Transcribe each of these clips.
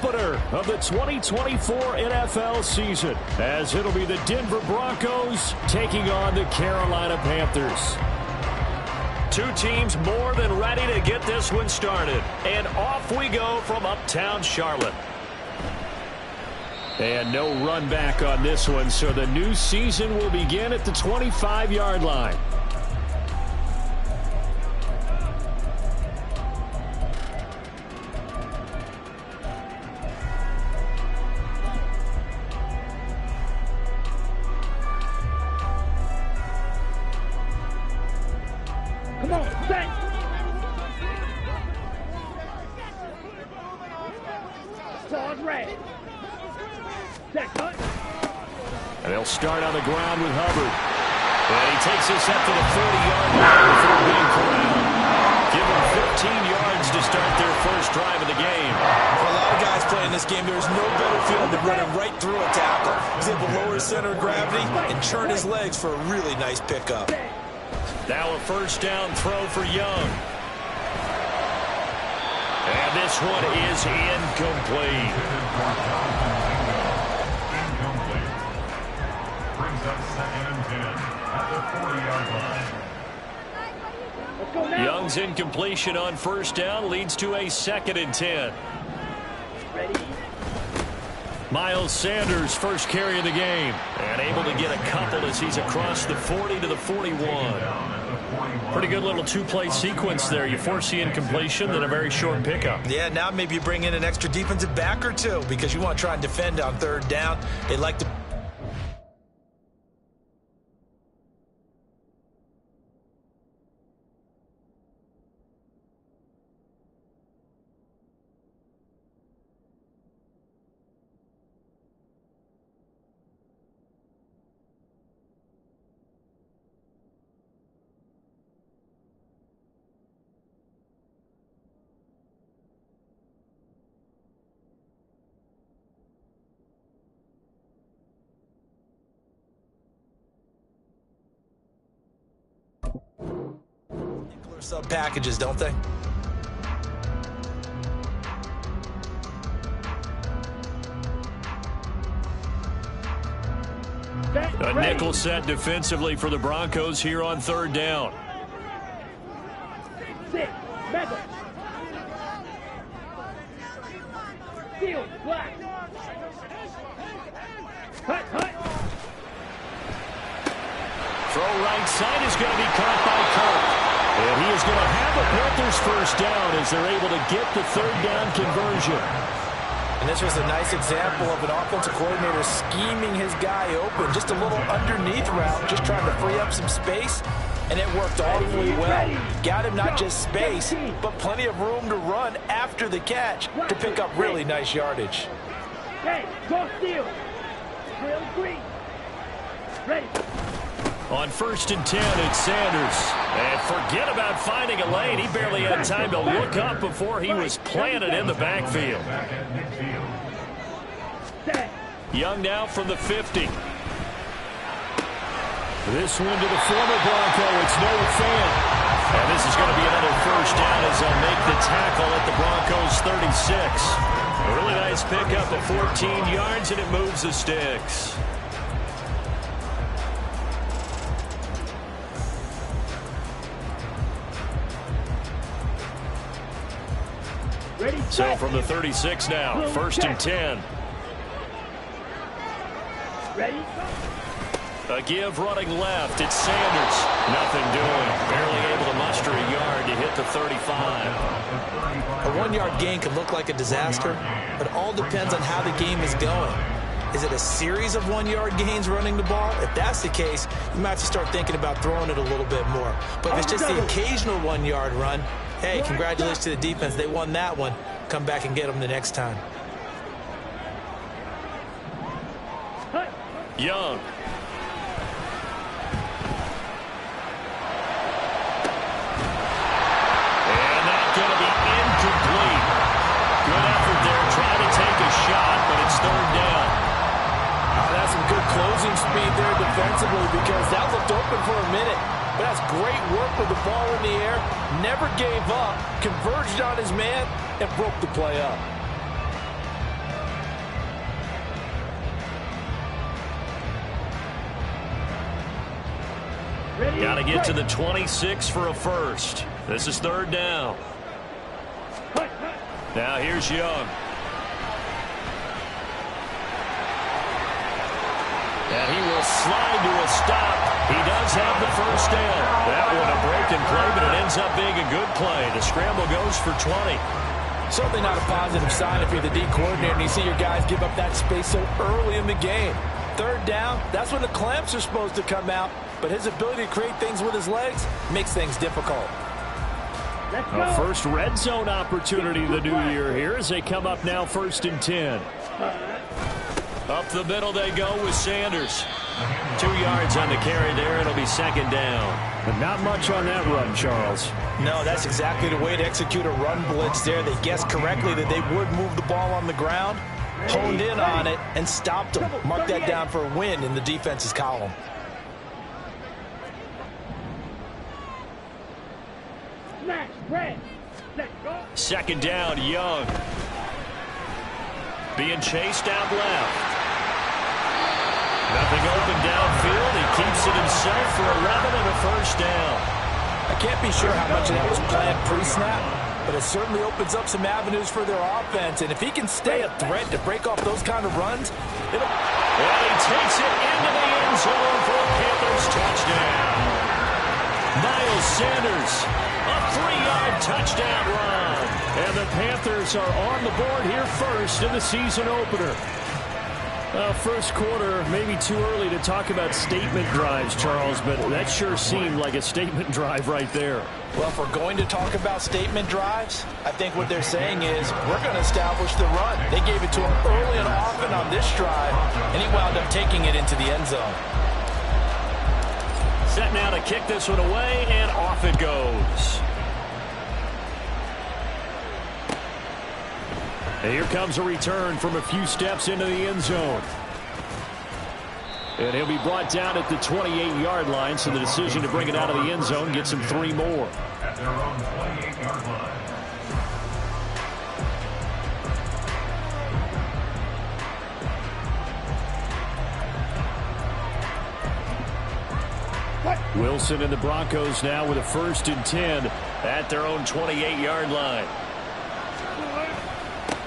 opener of the 2024 NFL season, as it'll be the Denver Broncos taking on the Carolina Panthers. Two teams more than ready to get this one started. And off we go from uptown Charlotte. And no run back on this one, so the new season will begin at the 25-yard line. Come on, set. Pause red. Set, cut. And they'll start on the ground with Hubbard. And he takes this up to the 40-yard line before being corralled. Give them 15 yards to start their first drive of the game. For a lot of guys playing this game, there's no better feeling than running right through a tackle. He's able to lower his center of gravity and churn his legs for a really nice pickup. Now a first down throw for Young. And this one is incomplete. Incomplete. Brings up 2nd and 10 at the 40-yard line. Young's incompletion on first down leads to a 2nd and 10. Ready. Miles Sanders first carry of the game. And able to get a couple as he's across the 40 to the 41. Pretty good little two-play sequence there. You force the incompletion, then a very short pickup. Yeah, now maybe you bring in an extra defensive back or two because you want to try and defend on 3rd down. They like to... sub packages, don't they? A nickel set defensively for the Broncos here on 3rd down. Six. Mega. Steel. Black. Cut. Throw right side is going to be caught by Kirk. And he is going to have the Panthers first down as they're able to get the 3rd down conversion. And this was a nice example of an offensive coordinator scheming his guy open. Just a little underneath route, just trying to free up some space. And it worked awfully well. Got him not just space, but plenty of room to run after the catch to pick up really nice yardage. Hey, go Steel. Drill green. Ready. On 1st and 10, it's Sanders. And forget about finding a lane. He barely had time to look up before he was planted in the backfield. Young now from the 50. This one to the former Bronco. It's Noah Fant. And this is going to be another first down as they'll make the tackle at the Broncos' 36. A really nice pickup of 14 yards, and it moves the sticks. So from the 36 now, 1st and 10. Ready? A give running left. It's Sanders. Nothing doing. Barely able to muster a yard to hit the 35. A 1-yard gain can look like a disaster, but it all depends on how the game is going. Is it a series of 1-yard gains running the ball? If that's the case, you might have to start thinking about throwing it a little bit more. But if it's just the occasional 1-yard run, hey, congratulations to the defense. They won that one. Come back and get them the next time. Young. And that's going to be incomplete. Good effort there, trying to take a shot, but it's 3rd down. That's some good closing speed there defensively because that looked open for a minute. But that's great work with the ball in the air. Never gave up, converged on his man, and broke the play up. Got to get to the 26 for a first. This is third down. Now here's Young. And he will slide to a stop. He does have the first down. That one a broken play, but it ends up being a good play. The scramble goes for 20. Certainly not a positive sign if you're the D coordinator and you see your guys give up that space so early in the game. Third down, that's when the clamps are supposed to come out, but his ability to create things with his legs makes things difficult. A first red zone opportunity the new year here as they come up now 1st and 10. Up the middle they go with Sanders. 2 yards on the carry there. It'll be 2nd down. But not much on that run, Charles. No, that's exactly the way to execute a run blitz there. They guessed correctly that they would move the ball on the ground, honed in on it, and stopped them. Mark that down for a win in the defense's column. Smash, red. Let's go. 2nd down, Young. Being chased out left. Nothing open downfield. He keeps it himself for 11 and a first down. I can't be sure how much of that was planned pre-snap, but it certainly opens up some avenues for their offense. And if he can stay a threat to break off those kind of runs, it'll... Well, he takes it into the end zone for a Panthers touchdown. Miles Sanders, a 3-yard touchdown run. And the Panthers are on the board here first in the season opener. First quarter, maybe too early to talk about statement drives, Charles, but that sure seemed like a statement drive right there. Well, if we're going to talk about statement drives, I think what they're saying is we're going to establish the run. They gave it to him early and often on this drive, and he wound up taking it into the end zone. Set now to kick this one away, and off it goes. And here comes a return from a few steps into the end zone. And he'll be brought down at the 28-yard line, so the decision to bring it out of the end zone gets him 3 more. At their own 28-yard line. Wilson and the Broncos now with a 1st and 10 at their own 28-yard line.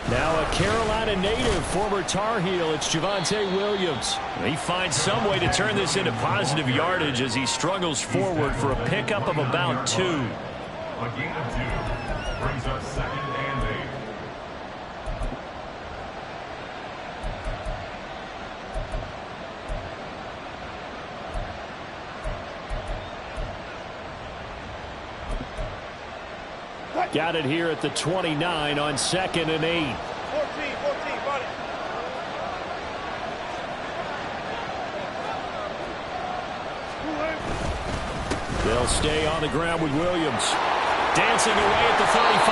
Now a Carolina native, former Tar Heel, it's Javonte Williams. He finds some way to turn this into positive yardage as he struggles forward for a pickup of about 2. A gain of 2 brings up 2nd and 8. Got it here at the 29 on 2nd and 8. 14, buddy. They'll stay on the ground with Williams. Dancing away at the 35.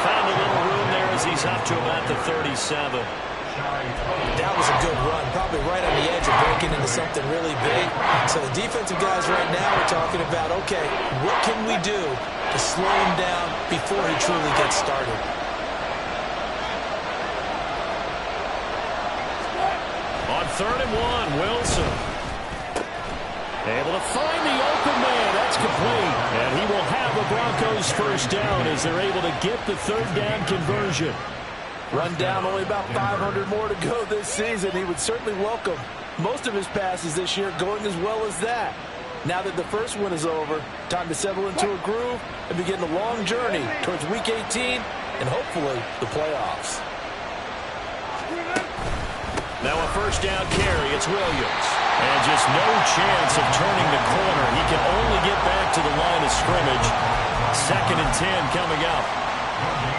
Found a little room there as he's up to about the 37. That was a good run, probably right on the edge of breaking into something really big. So the defensive guys right now are talking about, okay, what can we do to slow him down before he truly gets started? On 3rd and 1, Wilson. Able to find the open man. That's complete. And he will have the Broncos first down as they're able to get the 3rd down conversion. Run down, only about 500 more to go this season. He would certainly welcome most of his passes this year going as well as that. Now that the first one is over, time to settle into a groove and begin the long journey towards Week 18 and hopefully the playoffs. Now a 1st down carry. It's Williams. And just no chance of turning the corner. He can only get back to the line of scrimmage. 2nd and 10 coming up.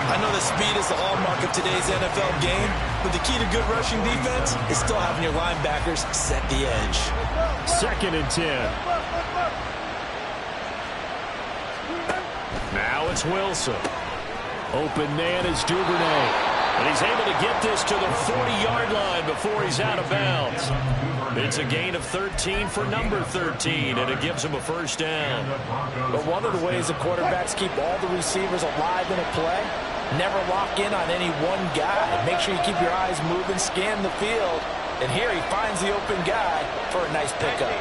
I know that speed is the hallmark of today's NFL game, but the key to good rushing defense is still having your linebackers set the edge. 2nd and 10. Now it's Wilson. Open man is Duvernay. And he's able to get this to the 40-yard line before he's out of bounds. It's a gain of 13 for number 13, and it gives him a first down. But one of the ways the quarterbacks keep all the receivers alive in a play, never lock in on any one guy. Make sure you keep your eyes moving, scan the field. And here he finds the open guy for a nice pickup.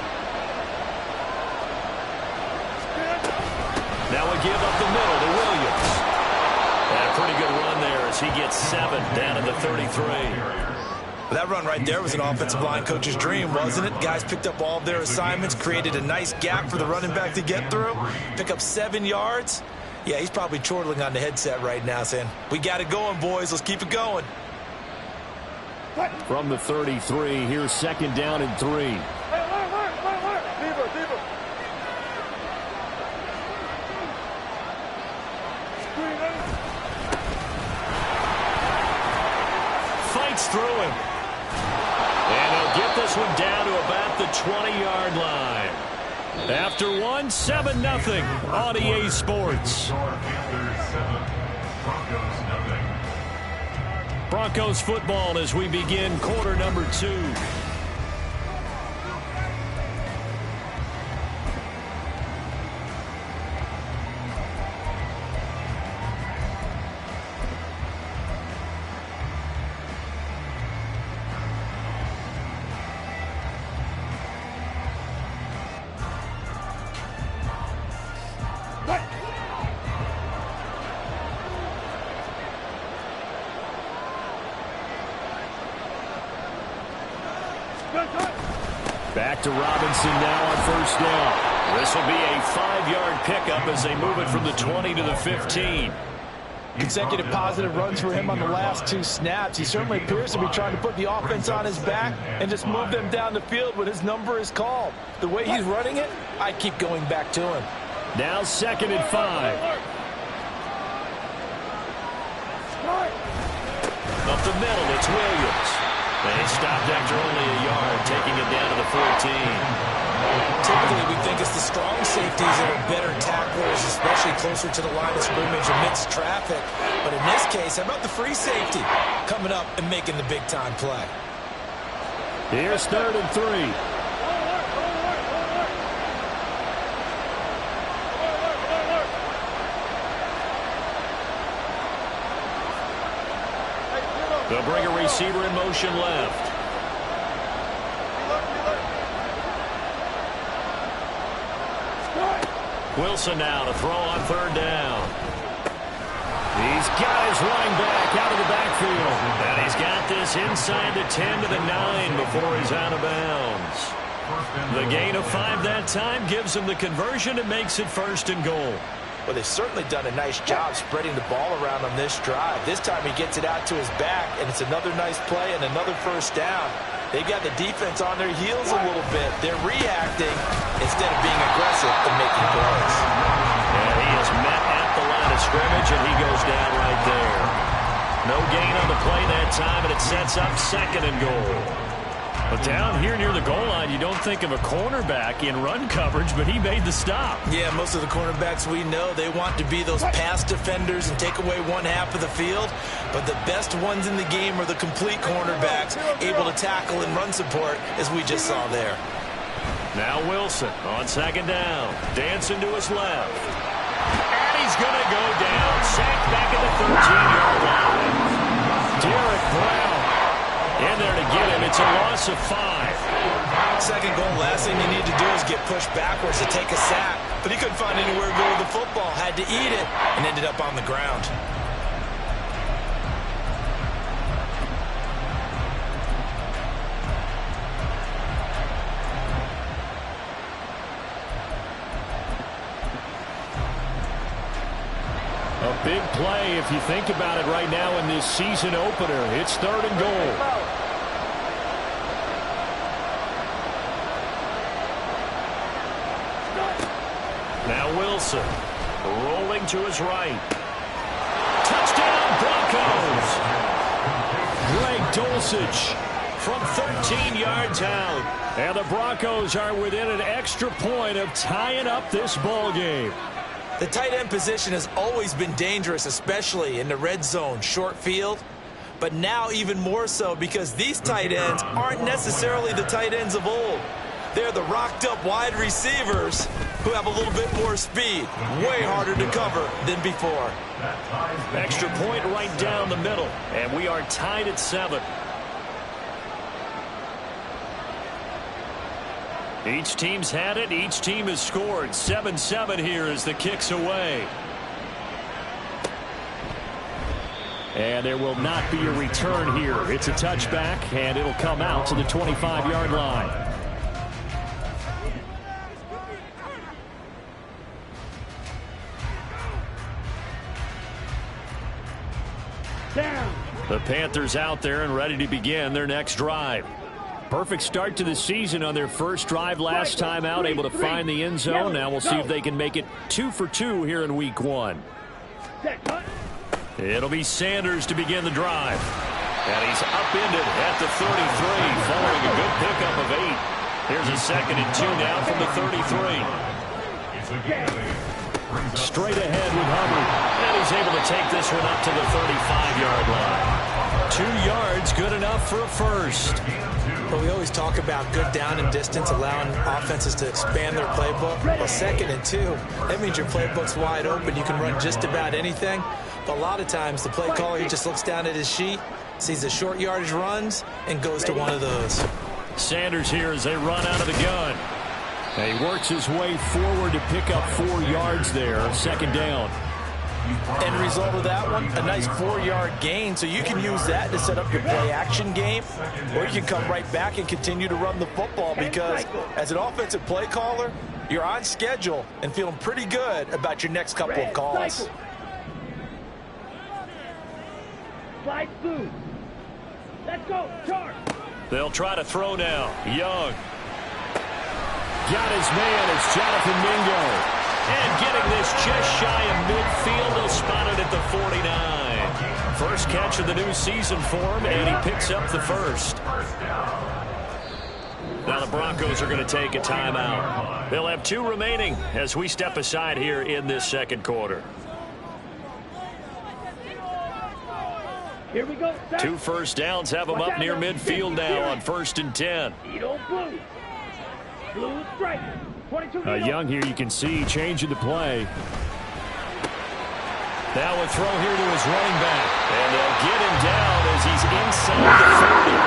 give up the middle to Williams. And a pretty good run there as he gets 7 down at the 33. That run right there was an offensive line coach's dream, wasn't it? Guys picked up all of their assignments, created a nice gap for the running back to get through, pick up 7 yards. Yeah, he's probably chortling on the headset right now saying, we got it going, boys. Let's keep it going. From the 33, here's 2nd down and 3. Fights through him. And he'll get this one down to about the 20-yard line. After 1, 7-0 on EA Sports. Broncos football as we begin quarter number 2. Back to Robinson now on 1st down. This will be a 5-yard pickup as they move it from the 20 to the 15. Consecutive positive runs for him on the last 2 snaps. He certainly appears to be trying to put the offense on his back and just move them down the field when his number is called. The way he's running it, I keep going back to him. Now 2nd and 5. Up the middle, it's Williams. And he stopped after only a yard, taking it down to the 14. Typically, we think it's the strong safeties that are better tacklers, especially closer to the line of scrimmage amidst traffic. But in this case, how about the free safety coming up and making the big-time play? Here's 3rd and 3. They'll bring a receiver in motion left. Wilson now to throw on 3rd down. He's got his running back out of the backfield. And he's got this inside the 10 to the 9 before he's out of bounds. The gain of 5 that time gives him the conversion and makes it 1st and goal. Well, they've certainly done a nice job spreading the ball around on this drive. This time he gets it out to his back, and it's another nice play and another 1st down. They've got the defense on their heels a little bit. They're reacting instead of being aggressive and making plays. And he is met at the line of scrimmage, and he goes down right there. No gain on the play that time, and it sets up 2nd and goal. But down here near the goal line, you don't think of a cornerback in run coverage, but he made the stop. Yeah, most of the cornerbacks we know, they want to be those pass defenders and take away 1/2 of the field. But the best ones in the game are the complete cornerbacks, able to tackle and run support, as we just saw there. Now Wilson on 2nd down. Dancing to his left. And he's going to go down. Sacked back at the 13-yard line. Derek Brown in there to get him. It's a loss of 5. 2nd goal, last thing you need to do is get pushed backwards to take a sack. But he couldn't find anywhere to go with the football. Had to eat it and ended up on the ground. A big play if you think about it right now in this season opener. It's 3rd and goal. Now Wilson rolling to his right. Touchdown Broncos. Greg Dulcich from 13 yards out. And the Broncos are within an extra point of tying up this ball game. The tight end position has always been dangerous, especially in the red zone, short field. But now even more so because these tight ends aren't necessarily the tight ends of old. They're the rocked-up wide receivers who have a little bit more speed. Way harder to cover than before. Extra point right down the middle. And we are tied at 7. Each team's had it. Each team has scored. 7-7 here as the kick's away. And there will not be a return here. It's a touchback, and it'll come out to the 25-yard line. Down. The Panthers out there and ready to begin their next drive. Perfect start to the season on their first drive last time out, able to find the end zone. Now we'll see if they can make it 2 for 2 here in week 1. It'll be Sanders to begin the drive. And he's upended at the 33, following a good pickup of 8. Here's a 2nd and 2 now from the 33. Straight ahead with Hubbard. And he's able to take this one up to the 35-yard line. 2 yards, good enough for a first. But we always talk about good down and distance, allowing offenses to expand their playbook. Well, 2nd and 2, that means your playbook's wide open. You can run just about anything. But a lot of times, the play caller, he just looks down at his sheet, sees the short yardage runs, and goes to one of those. Sanders here as they run out of the gun. And he works his way forward to pick up 4 yards there, 2nd down. End result of that one, a nice 4-yard gain. So you can use that to set up your play-action game, or you can come right back and continue to run the football, because as an offensive play caller, you're on schedule and feeling pretty good about your next couple of calls. Slide through. Let's go. Charge. They'll try to throw now. Young. Got his man. It's Jonathan Mingo. And getting this just shy of midfield. They'll spot it at the 49. First catch of the new season for him, and he picks up the first. Now the Broncos are going to take a timeout. They'll have 2 remaining as we step aside here in this 2nd quarter. Here we go. 2 first downs have them up near midfield now on 1st and 10. Blue. Blue strike. 22. Young here, you can see changing the play. Now a throw here to his running back. And they'll get him down as he's inside the 30.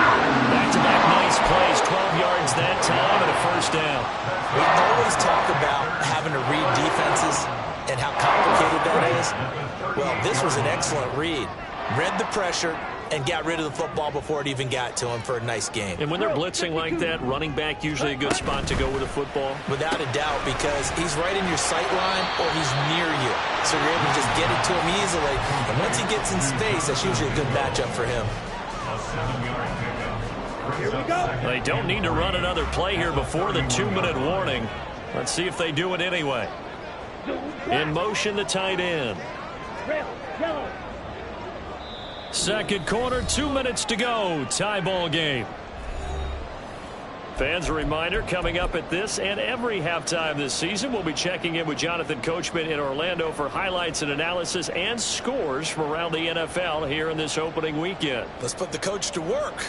Back-to-back nice plays, 12 yards that time and a first down. We always talk about having to read defenses and how complicated that is. Well, this was an excellent read. Read the pressure and got rid of the football before it even got to him for a nice game. And when they're blitzing like that, running back usually a good spot to go with a football? Without a doubt, because he's right in your sight line or he's near you. So you're able to just get it to him easily. And once he gets in space, that's usually a good matchup for him. Here we go. They don't need to run another play here before the 2-minute warning. Let's see if they do it anyway. In motion, the tight end. Red, yellow. 2nd quarter, 2 minutes to go. Tie ball game. Fans, a reminder, coming up at this and every halftime this season, we'll be checking in with Jonathan Coachman in Orlando for highlights and analysis and scores from around the NFL here in this opening weekend. Let's put the coach to work.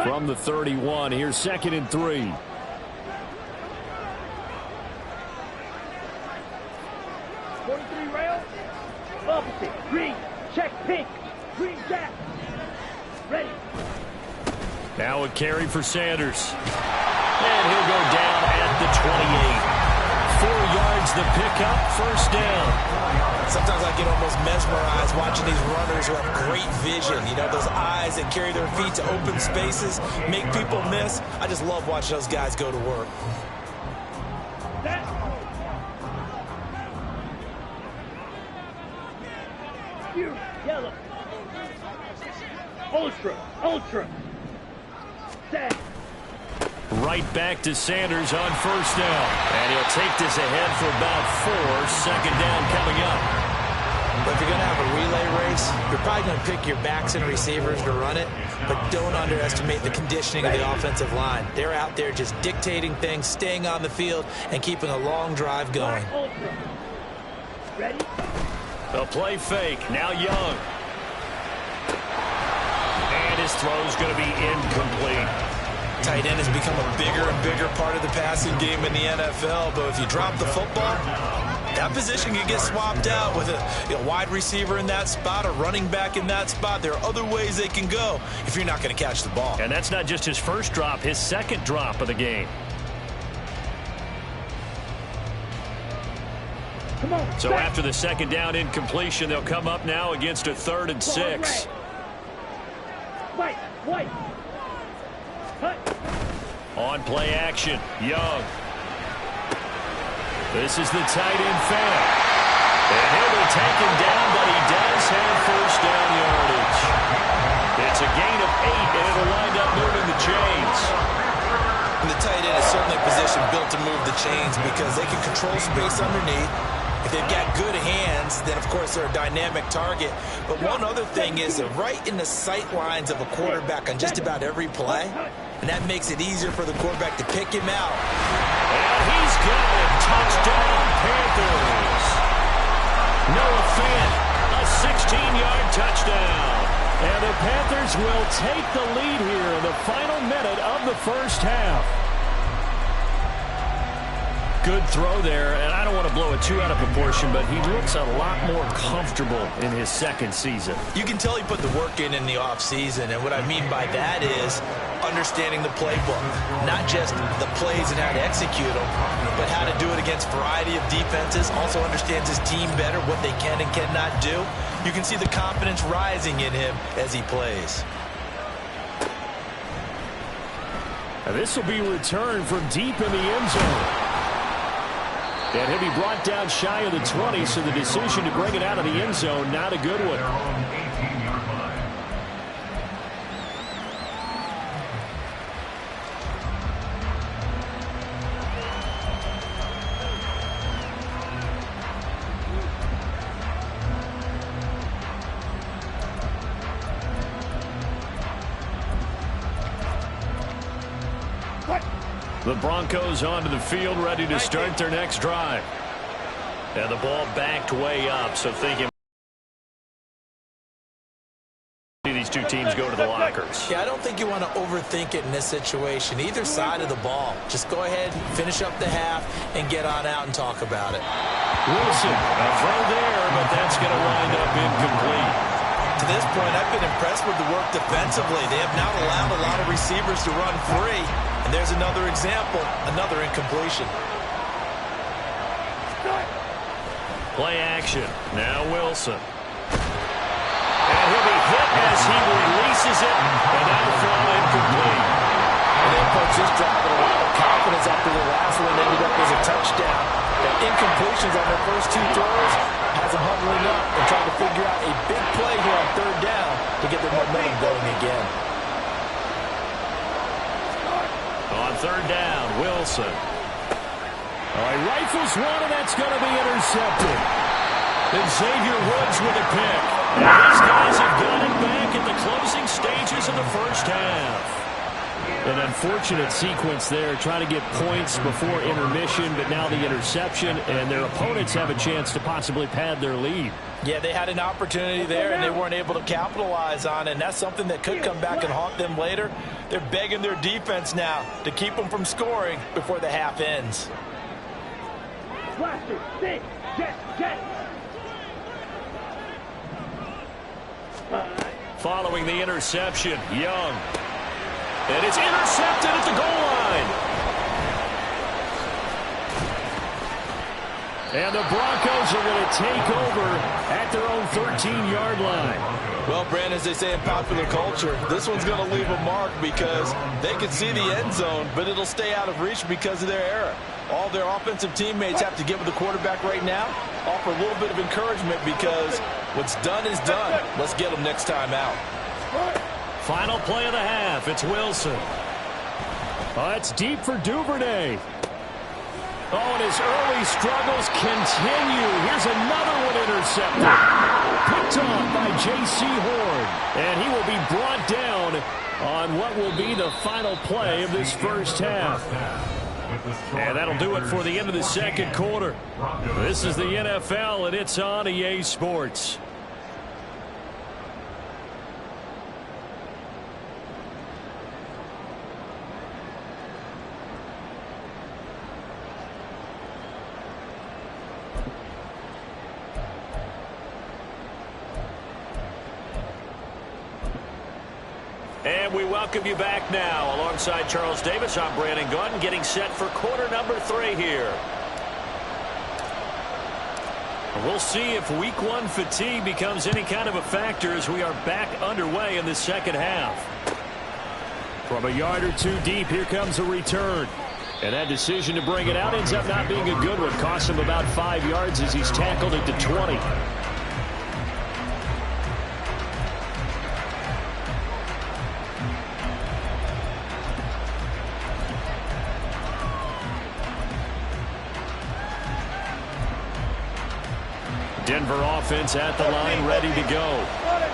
From the 31, here's 2nd and 3. Rail. Opposite. Green. Check pink. Green jack. Ready. Now a carry for Sanders. And he'll go down at the 28. 4 yards the pickup, first down. Sometimes I get almost mesmerized watching these runners who have great vision. You know, those eyes that carry their feet to open spaces, make people miss. I just love watching those guys go to work. Yellow. Ultra. Set. Right back to Sanders on first down. And he'll take this ahead for about 4. 2nd down coming up. But if you're going to have a relay race, you're probably going to pick your backs and receivers to run it, but don't underestimate the conditioning of the offensive line. They're out there just dictating things, staying on the field, and keeping a long drive going. Ready? A play fake. Now Young. And his throw's going to be incomplete. Tight end has become a bigger and bigger part of the passing game in the NFL, but if you drop the football, That position can get swapped out with a wide receiver in that spot, a running back in that spot. There are other ways they can go if you're not going to catch the ball. And that's not just his first drop, his second drop of the game. So after the second down incompletion, they'll come up now against a 3rd and 6. On play action, Young. This is the tight end fan. And he'll be taken down, but he does have first down yardage. It's a gain of 8, and it'll wind up moving the chains. And the tight end is certainly a position built to move the chains because they can control space underneath. If they've got good hands, then, of course, they're a dynamic target. But one other thing is they're right in the sight lines of a quarterback on just about every play, and that makes it easier for the quarterback to pick him out. And he's got it. Touchdown, Panthers. Noah Fant, a 16-yard touchdown. And the Panthers will take the lead here in the final minute of the first half. Good throw there, and I don't want to blow it too out of proportion, but he looks a lot more comfortable in his second season. You can tell he put the work in the offseason, and what I mean by that is understanding the playbook. Not just the plays and how to execute them, but how to do it against a variety of defenses. Also understands his team better, what they can and cannot do. You can see the confidence rising in him as he plays. And this will be returned from deep in the end zone. And he'll be brought down shy of the 20, so the decision to bring it out of the end zone, not a good one. Their own 18-yard line. The Broncos onto the field, ready to start their next drive. And the ball backed way up, so thinking these two teams go to the lockers. Yeah, I don't think you want to overthink it in this situation. Either side of the ball. Just go ahead, finish up the half, and get on out and talk about it. Wilson, a throw there, but that's going to wind up incomplete. To this point, I've been impressed with the work defensively. They have not allowed a lot of receivers to run free. And there's another example, another incompletion. Play action. Now Wilson. And he'll be hit as he releases it, and that'll fall incomplete. And then folks just driving a lot of confidence after the last one ended up as a touchdown. The incompletions on their first two throws has them huddling up and trying to figure out a big play here on 3rd down to get their momentum going again. On 3rd down, Wilson. Oh, he rifles one, and that's going to be intercepted. And Xavier Woods with a pick. And these guys have got it back in the closing stages of the first half. An unfortunate sequence there, trying to get points before intermission, but now the interception, and their opponents have a chance to possibly pad their lead. Yeah, they had an opportunity there, and they weren't able to capitalize on it, and that's something that could come back and haunt them later. They're begging their defense now to keep them from scoring before the half ends. Blaster, six, jet. Following the interception, Young. And it's intercepted at the goal line. And the Broncos are going to take over at their own 13-yard line. Well, Brandon, as they say in popular culture, this one's going to leave a mark because they can see the end zone, but it'll stay out of reach because of their error. All their offensive teammates have to get with the quarterback right now, offer a little bit of encouragement because what's done is done. Let's get them next time out. Final play of the half. It's Wilson. Oh, it's deep for Duvernay. Oh, and his early struggles continue. Here's another one intercepted. Picked off by J.C. Horn. And he will be brought down on what will be the final play of this first half. And that'll do it for the end of the second quarter. This is the NFL, and it's on EA Sports. And we welcome you back now. Alongside Charles Davis, I'm Brandon Gaudin, getting set for quarter number 3 here. We'll see if week 1 fatigue becomes any kind of a factor as we are back underway in the second half. From a yard or two deep, here comes a return. And that decision to bring it out ends up not being a good one. Costs him about 5 yards as he's tackled at the 20. Denver offense at the line, ready to go.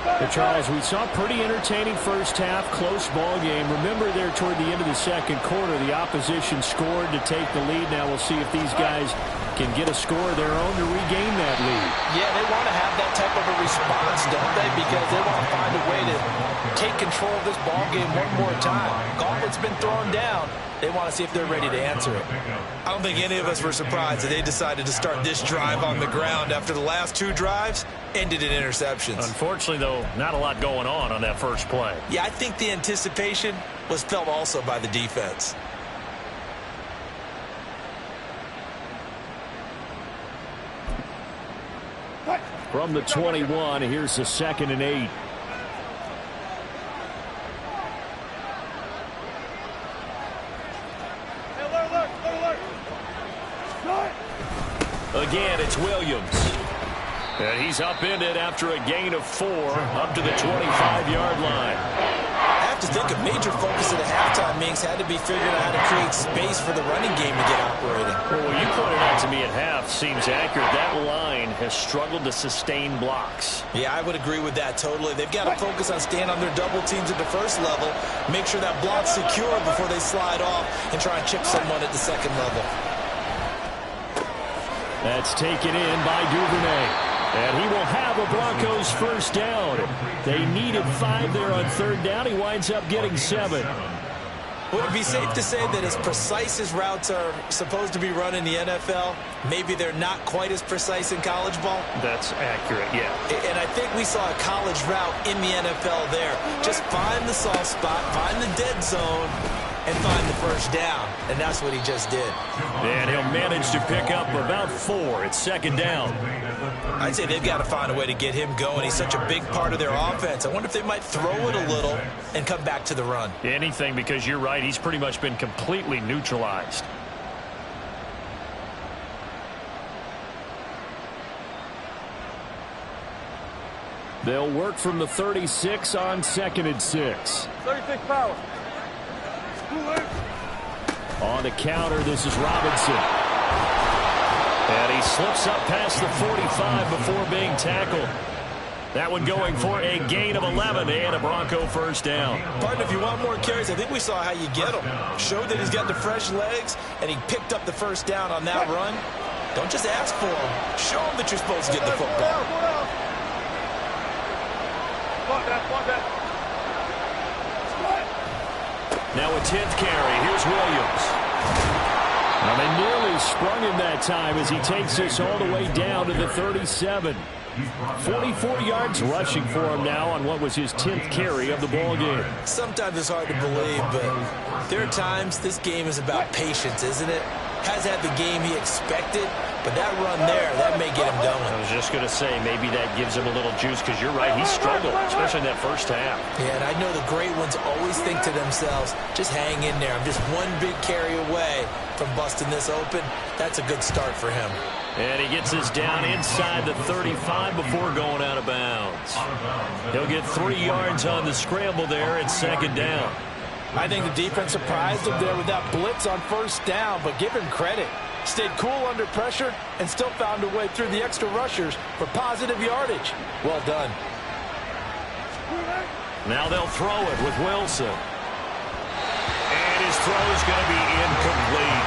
But Charles, we saw a pretty entertaining first half, close ball game. Remember there toward the end of the second quarter, the opposition scored to take the lead. Now we'll see if these guys can get a score of their own to regain that lead. Yeah, they want to have that type of a response, don't they? Because they want to find a way to take control of this ball game one more time. Gauntlet's been thrown down. They want to see if they're ready to answer it. I don't think any of us were surprised that they decided to start this drive on the ground after the last 2 drives ended in interceptions. Unfortunately, though, not a lot going on that first play. Yeah, I think the anticipation was felt also by the defense. From the 21, here's the 2nd and 8. Again, it's Williams. And he's upended after a gain of 4 up to the 25-yard line. I have to think a major focus of the halftime meetings had to be figuring out how to create space for the running game to get operating. Well, what you pointed out to me at half seems accurate. That line has struggled to sustain blocks. Yeah, I would agree with that totally. They've got to focus on staying on their double teams at the first level, make sure that block's secure before they slide off and try and chip someone at the second level. That's taken in by Duvernay. And he will have a Broncos first down. They needed 5 there on 3rd down. He winds up getting 7. Would it be safe to say that as precise as routes are supposed to be run in the NFL, maybe they're not quite as precise in college ball? That's accurate, yeah. And I think we saw a college route in the NFL there. Just find the soft spot, find the dead zone, and find the first down. And that's what he just did. And he'll manage to pick up about 4. It's 2nd down. I'd say they've got to find a way to get him going. He's such a big part of their offense. I wonder if they might throw it a little and come back to the run. Anything, because you're right. He's pretty much been completely neutralized. They'll work from the 36 on 2nd and 6. 36 power. On the counter, this is Robinson. And he slips up past the 45 before being tackled. That one going for a gain of 11 and a Bronco first down. Partner, if you want more carries, I think we saw how you get him. Showed that he's got the fresh legs, and he picked up the first down on that run. Don't just ask for him. Show him that you're supposed to get the football. Now a 10th carry. Here's Williams. Now they nearly sprung him that time as he takes this all the way down to the 37. 44 yards rushing for him now on what was his 10th carry of the ball game. Sometimes it's hard to believe, but there are times this game is about patience, isn't it? Has had the game he expected, but that run there, that may get him going. I was just going to say, maybe that gives him a little juice, because you're right, he struggled, especially in that first half. Yeah, and I know the great ones always think to themselves, just hang in there. I'm just one big carry away from busting this open. That's a good start for him. And he gets us down inside the 35 before going out of bounds. He'll get 3 yards on the scramble there at 2nd down. I think the defense surprised him there with that blitz on first down, but give him credit. Stayed cool under pressure and still found a way through the extra rushers for positive yardage. Well done. Now they'll throw it with Wilson. And his throw is going to be incomplete.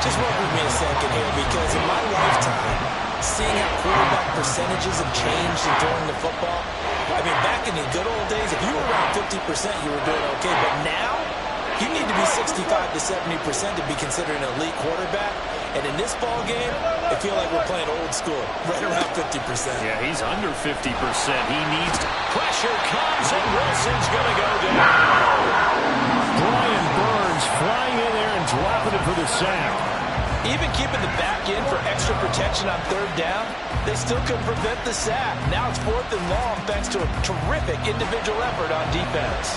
Just work with me a second here, because in my lifetime, seeing how quarterback percentages have changed in throwing the football, I mean, back in the good old days, if you were around 50%, you were doing okay. But now, You need to be 65 to 70% to be considered an elite quarterback. And in this ball game, I feel like we're playing old school, right around 50%. Yeah, he's under 50%. He needs to. Pressure comes, and Wilson's going to go down. Brian Burns flying in there and dropping it for the sack. Even keeping the back in for extra protection on third down, they still couldn't prevent the sack. Now it's 4th and long thanks to a terrific individual effort on defense.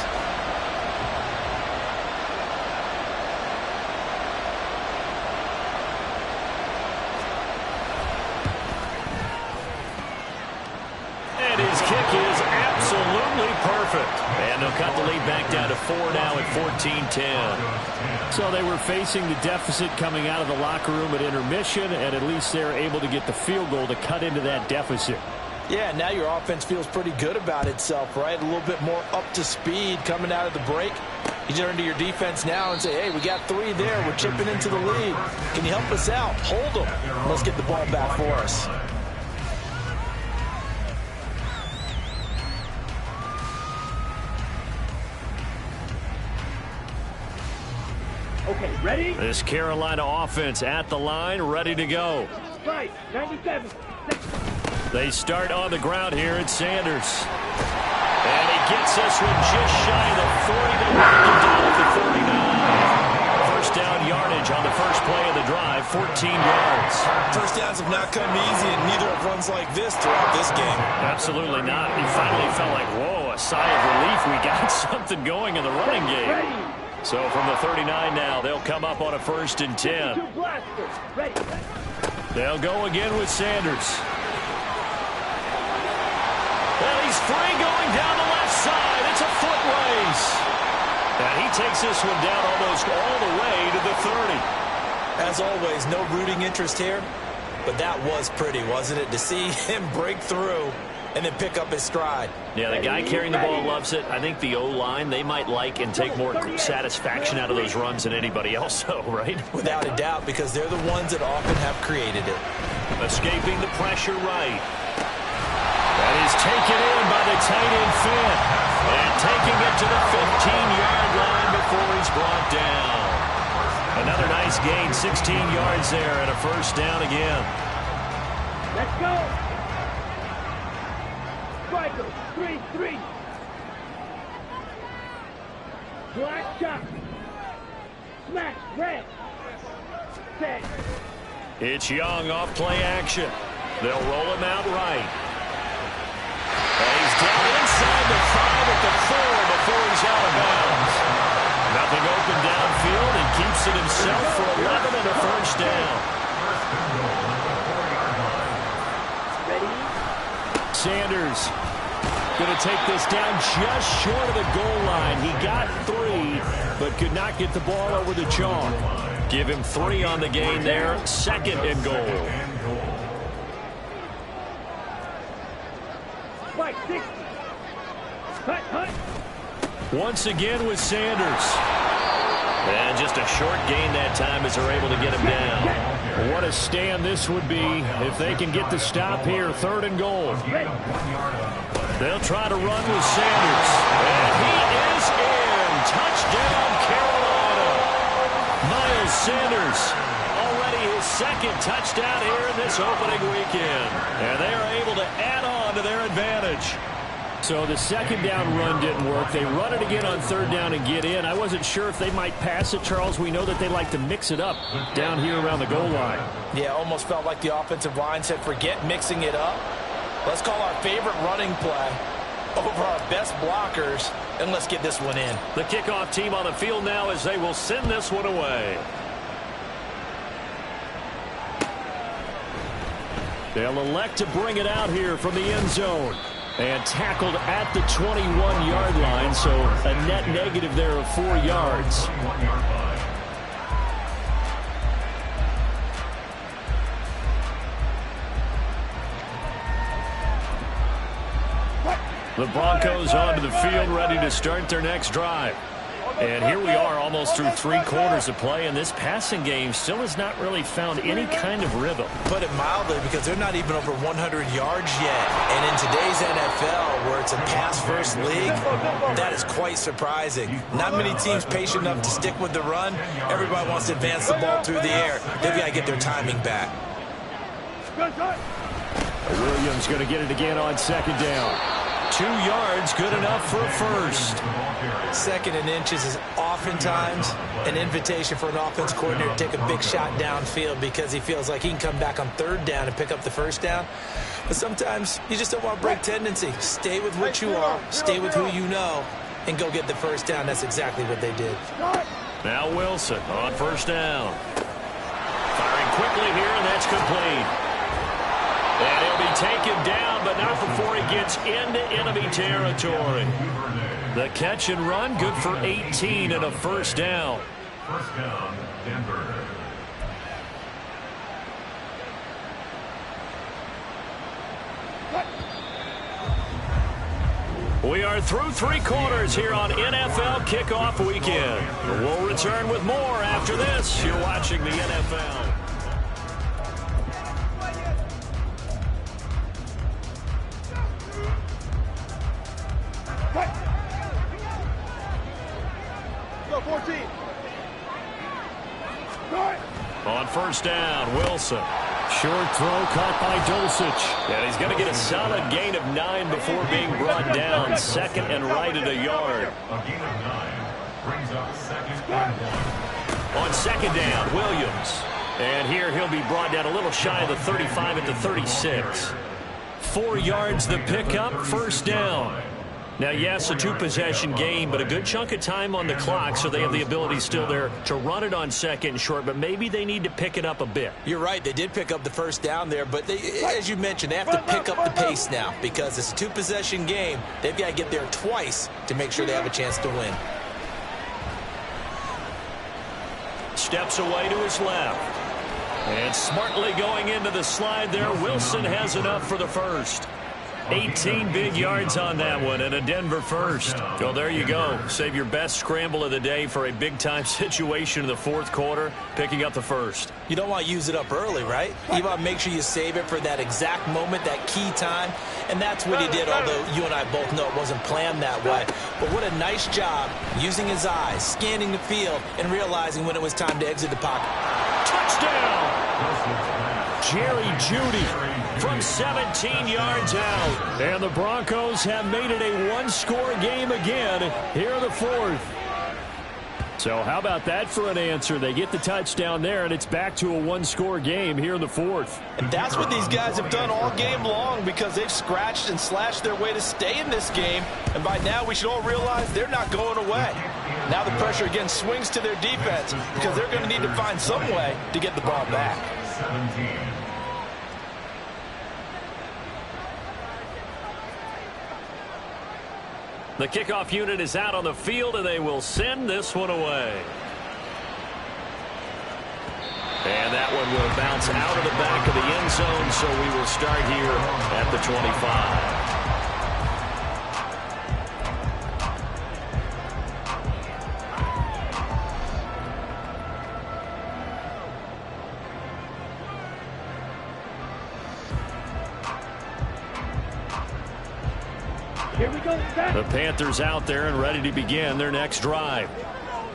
And his kick is absolutely perfect. And they'll cut the lead back down to 4 now at 14-10. So they were facing the deficit coming out of the locker room at intermission, and at least they're able to get the field goal to cut into that deficit. Yeah, now your offense feels pretty good about itself, right? A little bit more up to speed coming out of the break. You turn to your defense now and say, hey, we got 3 there. We're chipping into the lead. Can you help us out? Hold them. Let's get the ball back for us. Okay, ready? This Carolina offense at the line, ready to go. Right, 97. They start on the ground here at Sanders. And he gets this one just shy of the 40 to knock it down at the 49. First down yardage on the first play of the drive, 14 yards. First downs have not come easy, and neither have runs like this throughout this game. Absolutely not. He finally felt like, whoa, a sigh of relief. We got something going in the running game. So from the 39 now, they'll come up on a 1st and 10. They'll go again with Sanders. Well, he's free going down the left side. It's a foot race. And he takes this one down almost all the way to the 30. As always, no rooting interest here, but that was pretty, wasn't it? To see him break through and then pick up his stride. Yeah, the guy carrying the ball loves it. I think the O-line, they might like and take more satisfaction out of those runs than anybody else, though, right? Without a doubt, because they're the ones that often have created it. Escaping the pressure right. That is taken in by the tight end Finn. And taking it to the 15-yard line before he's brought down. Another nice gain, 16 yards there, and a first down again. Let's go. Striker, 3-3. Black chop. Smash, red. Set. It's Young off play action. They'll roll him out right. And he's down inside the 5 at the 4 before he's out of bounds. Nothing open downfield, and keeps it himself for 11 and a first down. Ready? Sanders going to take this down just short of the goal line. He got 3, but could not get the ball over the chalk. Give him 3 on the gain there. 2nd and goal. Right, 60. Hut, hut. Once again with Sanders. And just a short gain that time as they're able to get him down. What a stand this would be if they can get the stop here. 3rd and goal. They'll try to run with Sanders. And he is in. Touchdown, Carolina. Miles Sanders, already his 2nd touchdown here in this opening weekend. And they are able to add on to their advantage. So the 2nd down run didn't work. They run it again on 3rd down and get in. I wasn't sure if they might pass it, Charles. We know that they like to mix it up down here around the goal line. Yeah, almost felt like the offensive line said, forget mixing it up. Let's call our favorite running play over our best blockers, and let's get this one in. The kickoff team on the field now as they will send this one away. They'll elect to bring it out here from the end zone. And tackled at the 21-yard line, so a net negative there of 4 yards. The Broncos onto the field, ready to start their next drive. And here we are almost through 3 quarters of play, and this passing game still has not really found any kind of rhythm. Put it mildly, because they're not even over 100 yards yet. And in today's NFL, where it's a pass-first league, that is quite surprising. Not many teams patient enough to stick with the run. Everybody wants to advance the ball through the air. They've got to get their timing back. Williams going to get it again on 2nd down. 2 yards, good enough for a first. 2nd and inches is oftentimes an invitation for an offense coordinator to take a big shot downfield because he feels like he can come back on 3rd down and pick up the first down. But sometimes you just don't want to break tendency. Stay with what you are, stay with who you know, and go get the first down. That's exactly what they did. Now Wilson on 1st down. Firing quickly here, and that's complete. And he'll be taken down, but not before he gets into enemy territory. The catch and run, good for 18 and a first down. First down, Denver. We are through 3 quarters here on NFL Kickoff Weekend. We'll return with more after this. You're watching the NFL. Go 14. On 1st down, Wilson. Short throw caught by Dulcich. And he's going to get a solid gain of 9 before being brought down. 2nd and right at a yard. A gain of 9 brings up 2nd and 1. On 2nd down, Williams. And here he'll be brought down a little shy of the 35 at the 36. 4 yards the pickup, 1st down. Now, yes, a 2-possession game, but a good chunk of time on the clock, so they have the ability still there to run it on 2nd and short, but maybe they need to pick it up a bit. You're right. They did pick up the first down there, but as you mentioned, they have to pick up the pace now because it's a 2-possession game. They've got to get there twice to make sure they have a chance to win. Steps away to his left. And smartly going into the slide there, Wilson has enough for the first. 18 big yards on that one and a Denver first. Well, there you go. Save your best scramble of the day for a big-time situation in the 4th quarter, picking up the first. You don't want to use it up early, right? You want to make sure you save it for that exact moment, that key time, and that's what he did, although you and I both know it wasn't planned that way. But what a nice job using his eyes, scanning the field, and realizing when it was time to exit the pocket. Touchdown! Jerry Jeudy from 17 yards out. And the Broncos have made it a 1-score game again here in the 4th. So how about that for an answer? They get the touchdown there, and it's back to a 1-score game here in the 4th. And that's what these guys have done all game long because they've scratched and slashed their way to stay in this game. And by now, we should all realize they're not going away. Now the pressure again swings to their defense because they're going to need to find some way to get the ball back. 17. The kickoff unit is out on the field, and they will send this one away. And that one will bounce out of the back of the end zone, so we will start here at the 25. Here we go. The Panthers out there and ready to begin their next drive.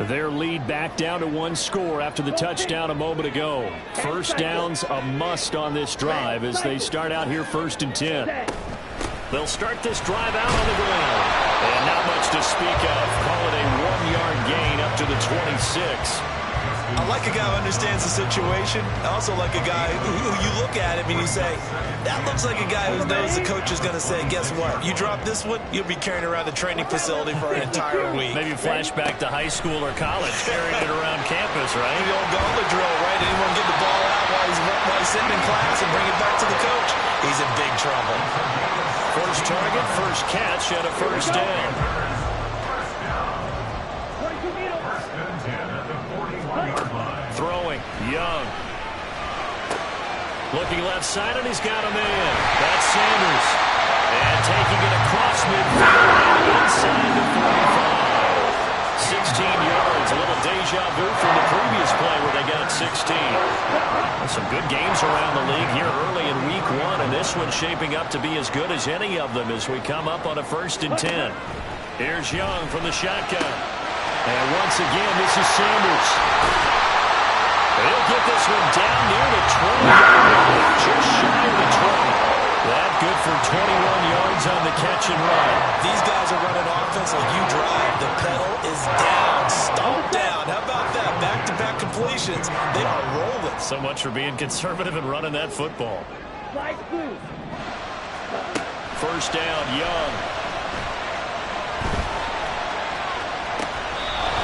Their lead back down to 1 score after the touchdown a moment ago. First down's a must on this drive as they start out here 1st and 10. They'll start this drive out on the ground. And not much to speak of. Call it a 1-yard gain up to the 26. I like a guy who understands the situation. I also like a guy who you look at him and you say, that looks like a guy who knows the coach is going to say, guess what? You drop this one, you'll be carrying around the training facility for an entire week. Maybe flashback to high school or college, carrying it around campus, right? The old gauntlet drill, right? Anyone get the ball out while he's sitting in class and bring it back to the coach? He's in big trouble. First target, first catch, and a first down. Throwing, Young. Looking left side, and he's got a man. That's Sanders. And taking it across midfield and inside the 45. 6 yards. A little deja vu from the previous play where they got 16. Some good games around the league here early in week 1, and this one's shaping up to be as good as any of them as we come up on a 1st and 10. Here's Young from the shotgun. And once again, this is Sanders. He'll get this one down near the 20. Just shy of the 20. That good for 21 yards on the catch and run. These guys are running offense like you drive. The pedal is down, stomped down. How about that? Back-to-back completions. They are rolling. So much for being conservative and running that football. First down, Young.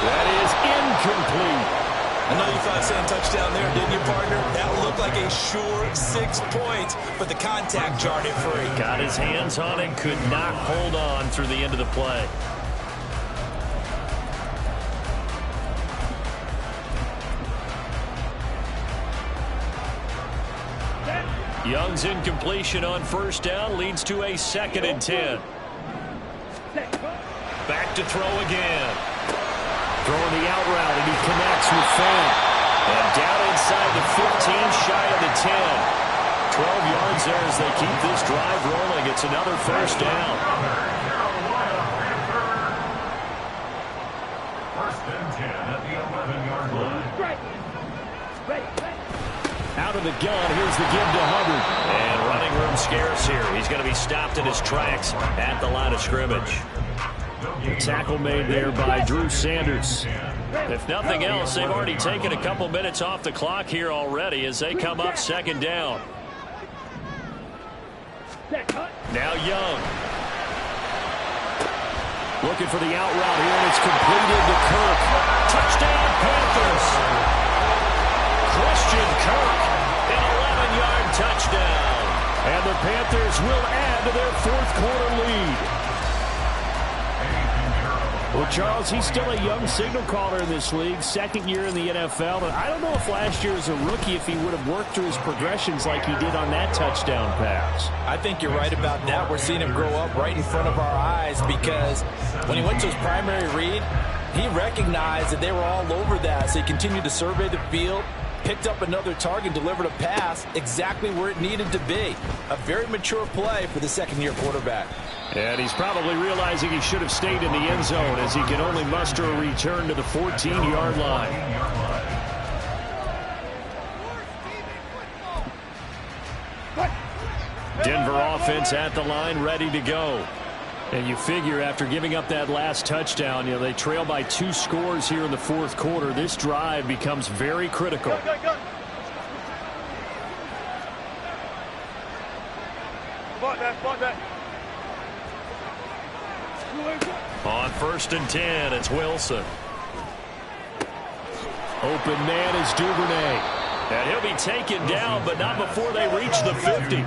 That is incomplete. I know you thought saying touchdown there, didn't you, partner? That looked like a sure 6 points, but the contact jarred it free. Got his hands on it, could not hold on through the end of the play. Young's incompletion on first down leads to a 2nd and 10. Back to throw again. Throwing the out route, and he connects with Fant. And down inside the 15, shy of the 10. 12 yards there as they keep this drive rolling. It's another first down. First and 10 at the 11-yard line. Out of the gun, here's the give to Hubbard. And running room scarce here. He's going to be stopped in his tracks at the line of scrimmage. Tackle made there by Drew Sanders. If nothing else, they've already taken a couple minutes off the clock here already as they come up 2nd down. Now Young. Looking for the out route here, and it's completed to Kirk. Touchdown, Panthers. Christian Kirk, an 11-yard touchdown. And the Panthers will add to their 4th quarter lead. Well, Charles, he's still a young signal caller in this league, 2nd year in the NFL. And I don't know if last year as a rookie, if he would have worked through his progressions like he did on that touchdown pass. I think you're right about that. We're seeing him grow up right in front of our eyes because when he went to his primary read, he recognized that they were all over that. So he continued to survey the field, picked up another target, delivered a pass exactly where it needed to be. A very mature play for the 2nd-year quarterback. And he's probably realizing he should have stayed in the end zone as he can only muster a return to the 14-yard line. Denver offense at the line, ready to go. And you figure after giving up that last touchdown, they trail by 2 scores here in the 4th quarter. This drive becomes very critical. On 1st and 10, it's Wilson. Open man is Duvernay. And he'll be taken down, but not before they reach the 50.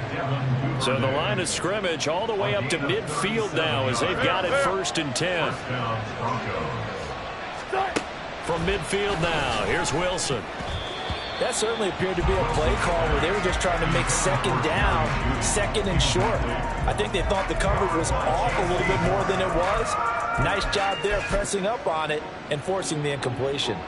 So the line of scrimmage all the way up to midfield now as they've got it 1st and 10. From midfield now, here's Wilson. That certainly appeared to be a play call where they were just trying to make 2nd down, 2nd and short. I think they thought the coverage was off a little bit more than it was. Nice job there pressing up on it and forcing the incompletion.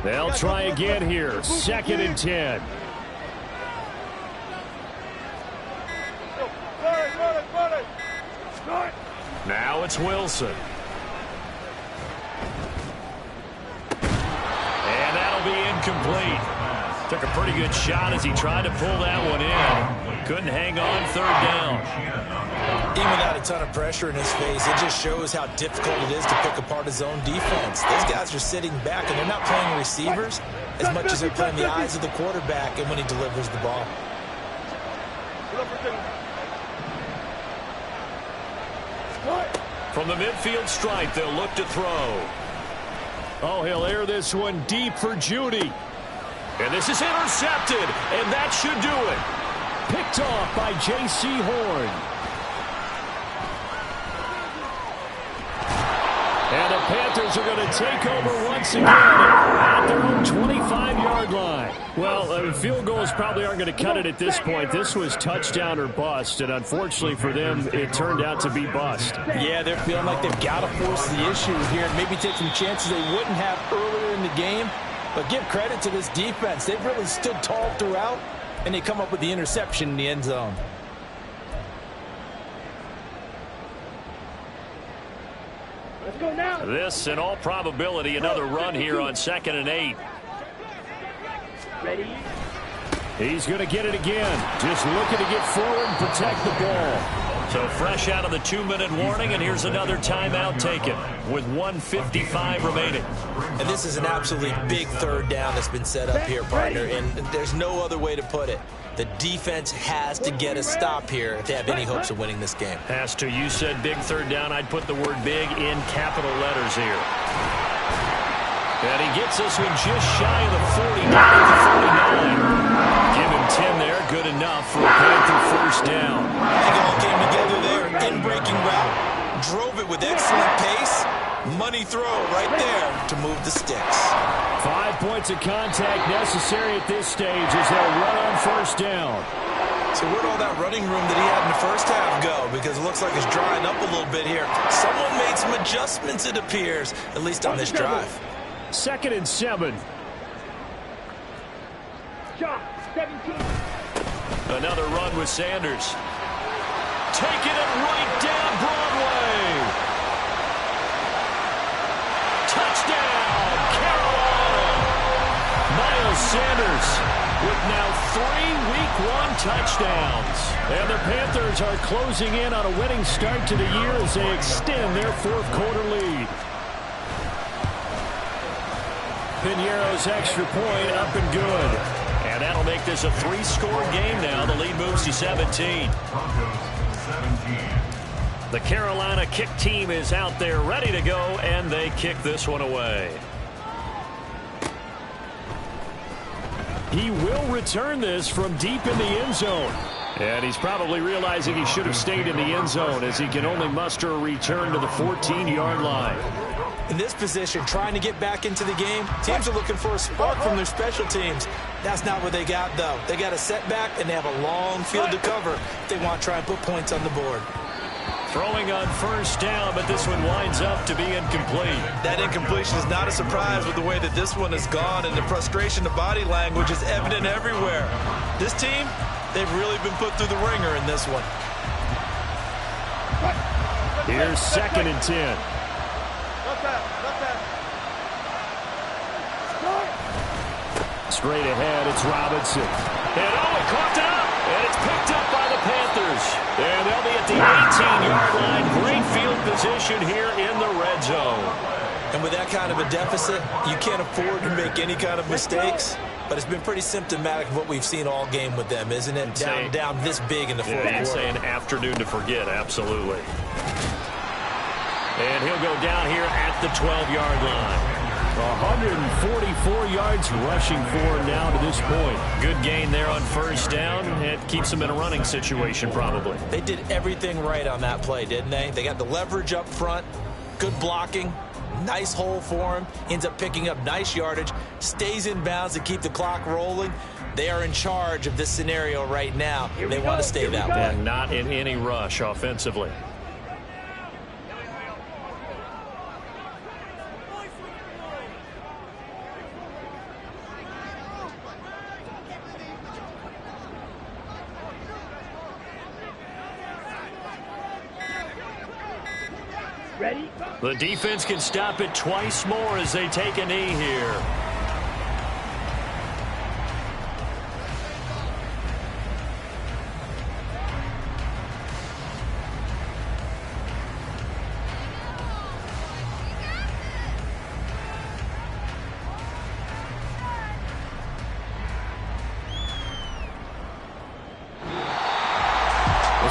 They'll try again here. 2nd and 10. Now it's Wilson. And that'll be incomplete. Took a pretty good shot as he tried to pull that one in. Couldn't hang on 3rd down. Even without a ton of pressure in his face, it just shows how difficult it is to pick apart his own defense. Those guys are sitting back, and they're not playing receivers as much as they're playing the eyes of the quarterback and when he delivers the ball. From the midfield stripe, they'll look to throw. Oh, he'll air this one deep for Judy. And this is intercepted, and that should do it. Picked off by J.C. Horn. And the Panthers are going to take over once again at their own 25-yard line. Well, field goals probably aren't going to cut it at this point. This was touchdown or bust, and unfortunately for them, it turned out to be bust. Yeah, they're feeling like they've got to force the issue here and maybe take some chances they wouldn't have earlier in the game. But give credit to this defense. They've really stood tall throughout, and they come up with the interception in the end zone. Let's go now. This, in all probability, another run here on 2nd and 8. Ready? He's going to get it again. Just looking to get forward and protect the ball. So fresh out of the 2-minute warning, and here's another timeout taken with 1:55 remaining. And this is an absolutely big third down that's been set up here, partner, and there's no other way to put it. The defense has to get a stop here if they have any hopes of winning this game. Has to. You said big third down. I'd put the word big in capital letters here. And he gets this one just shy of the 40, down at the 49. Give him 10 there. Good enough for a Panther first down. It all came together there. In-breaking route. Drove it with excellent pace. Money throw right there to move the sticks. 5 points of contact necessary at this stage as they'll run on first down. So where'd all that running room that he had in the first half go? Because it looks like it's drying up a little bit here. Someone made some adjustments, it appears, at least on this drive. 2nd and 7. Shot. 17. Another run with Sanders. Taking it right down Broadway. Touchdown, Carolina. Miles Sanders with now 3 Week 1 touchdowns. And the Panthers are closing in on a winning start to the year as they extend their 4th quarter lead. Piñeiro's extra point up and good. And that'll make this a 3-score game now. The lead moves to 17. The Carolina kick team is out there ready to go, and they kick this one away. He will return this from deep in the end zone. And he's probably realizing he should have stayed in the end zone as he can only muster a return to the 14-yard line. In this position, trying to get back into the game, teams are looking for a spark from their special teams. That's not what they got, though. They got a setback, and they have a long field to cover if they want to try and put points on the board. Throwing on first down, but this one winds up to be incomplete. That incompletion is not a surprise with the way that this one has gone, and the frustration of body language is evident everywhere. This team, they've really been put through the ringer in this one. Here's 2nd and 10. Straight ahead, it's Robinson. And it caught up, and it's picked up by the Panthers. And they'll be at the 18-yard line. Great field position here in the red zone. And with that kind of a deficit, you can't afford to make any kind of mistakes. But it's been pretty symptomatic of what we've seen all game with them, isn't it? Down this big in the fourth quarter. It's an afternoon to forget, absolutely. And he'll go down here at the 12-yard line. 144 yards rushing for him now to this point. Good gain there on first down. It keeps him in a running situation probably. They did everything right on that play, didn't they? They got the leverage up front, good blocking, nice hole for him, ends up picking up nice yardage, stays in bounds to keep the clock rolling. They are in charge of this scenario right now. They want to stay that way. And not in any rush offensively. Ready? The defense can stop it twice more as they take a knee here.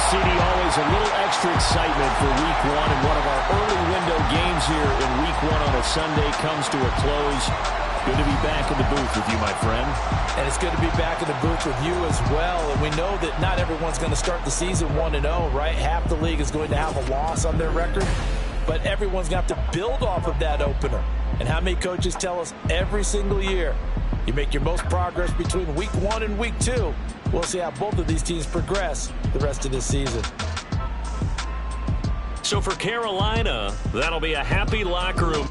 CD, always a little extra excitement for Week 1, and one of our early window games here in Week 1 on a Sunday comes to a close. Good to be back in the booth with you, my friend. And it's good to be back in the booth with you as well. And we know that not everyone's going to start the season 1-0, right? Half the league is going to have a loss on their record. But everyone's going to have to build off of that opener. And how many coaches tell us every single year, you make your most progress between week 1 and week 2. We'll see how both of these teams progress the rest of this season. So for Carolina, that'll be a happy locker room.